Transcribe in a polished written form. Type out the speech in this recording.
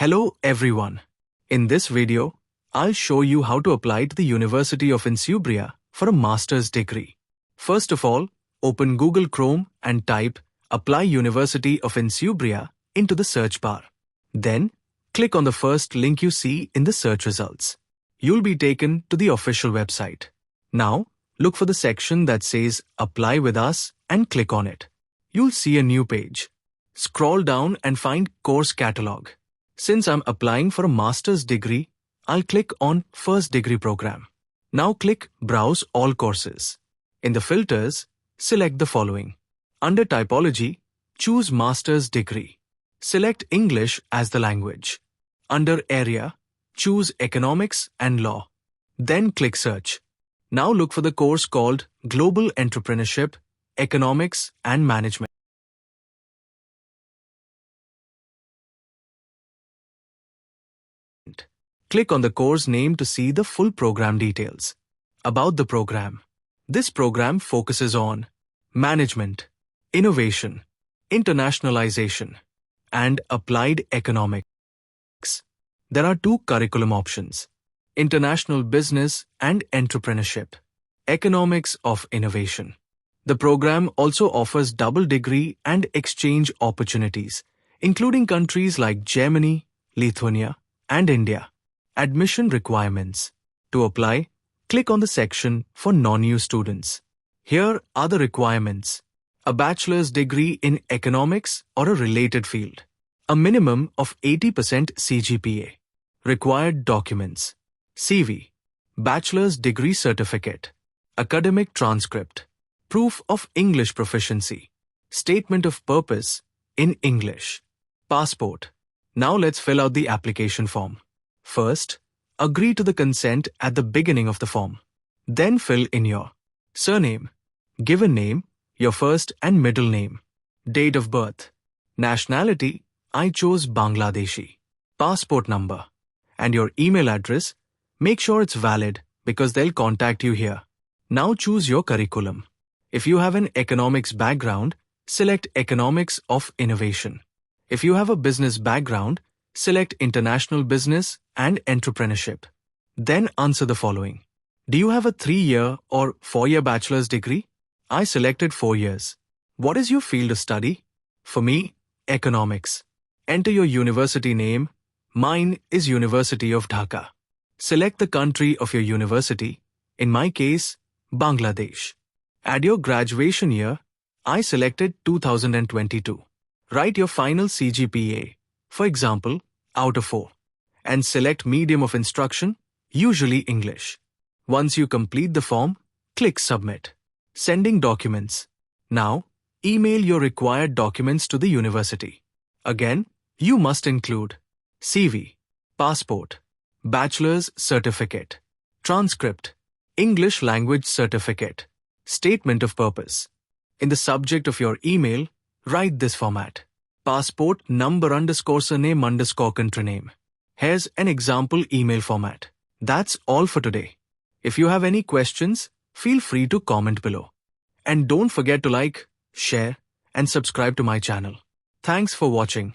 Hello everyone. In this video, I'll show you how to apply to the University of Insubria for a master's degree. First of all, open Google Chrome and type Apply University of Insubria into the search bar. Then, click on the first link you see in the search results. You'll be taken to the official website. Now, look for the section that says Apply with Us and click on it. You'll see a new page. Scroll down and find Course Catalog. Since I'm applying for a master's degree, I'll click on First Degree Program. Now click Browse All Courses. In the filters, select the following. Under Typology, choose Master's Degree. Select English as the language. Under Area, choose Economics and Law. Then click Search. Now look for the course called Global Entrepreneurship, Economics and Management. Click on the course name to see the full program details. About the program. This program focuses on management, innovation, internationalization, and applied economics. There are two curriculum options: international business and entrepreneurship, economics of innovation. The program also offers double degree and exchange opportunities, including countries like Germany, Lithuania, and India. Admission requirements. To apply, click on the section for non-EU students. Here are the requirements. A bachelor's degree in economics or a related field. A minimum of 80% CGPA. Required documents. CV. Bachelor's degree certificate. Academic transcript. Proof of English proficiency. Statement of purpose in English. Passport. Now let's fill out the application form. First, agree to the consent at the beginning of the form. Then fill in your surname, given name, your first and middle name, date of birth, nationality, I chose Bangladeshi, passport number, and your email address. Make sure it's valid because they'll contact you here. Now choose your curriculum. If you have an economics background, select Economics of Innovation. If you have a business background, select International Business and Entrepreneurship. Then answer the following. Do you have a 3-year or 4-year bachelor's degree? I selected 4 years. What is your field of study? For me, economics. Enter your university name. Mine is University of Dhaka. Select the country of your university. In my case, Bangladesh. Add your graduation year. I selected 2022. Write your final CGPA. For example, out of 4. And select medium of instruction, usually English. Once you complete the form, click Submit. Sending documents. Now, email your required documents to the university. Again, you must include CV, passport, bachelor's certificate, transcript, English language certificate, statement of purpose. In the subject of your email, write this format. Passport number _ surname _ country name. Here's an example email format. That's all for today. If you have any questions, feel free to comment below. And don't forget to like, share, and subscribe to my channel. Thanks for watching.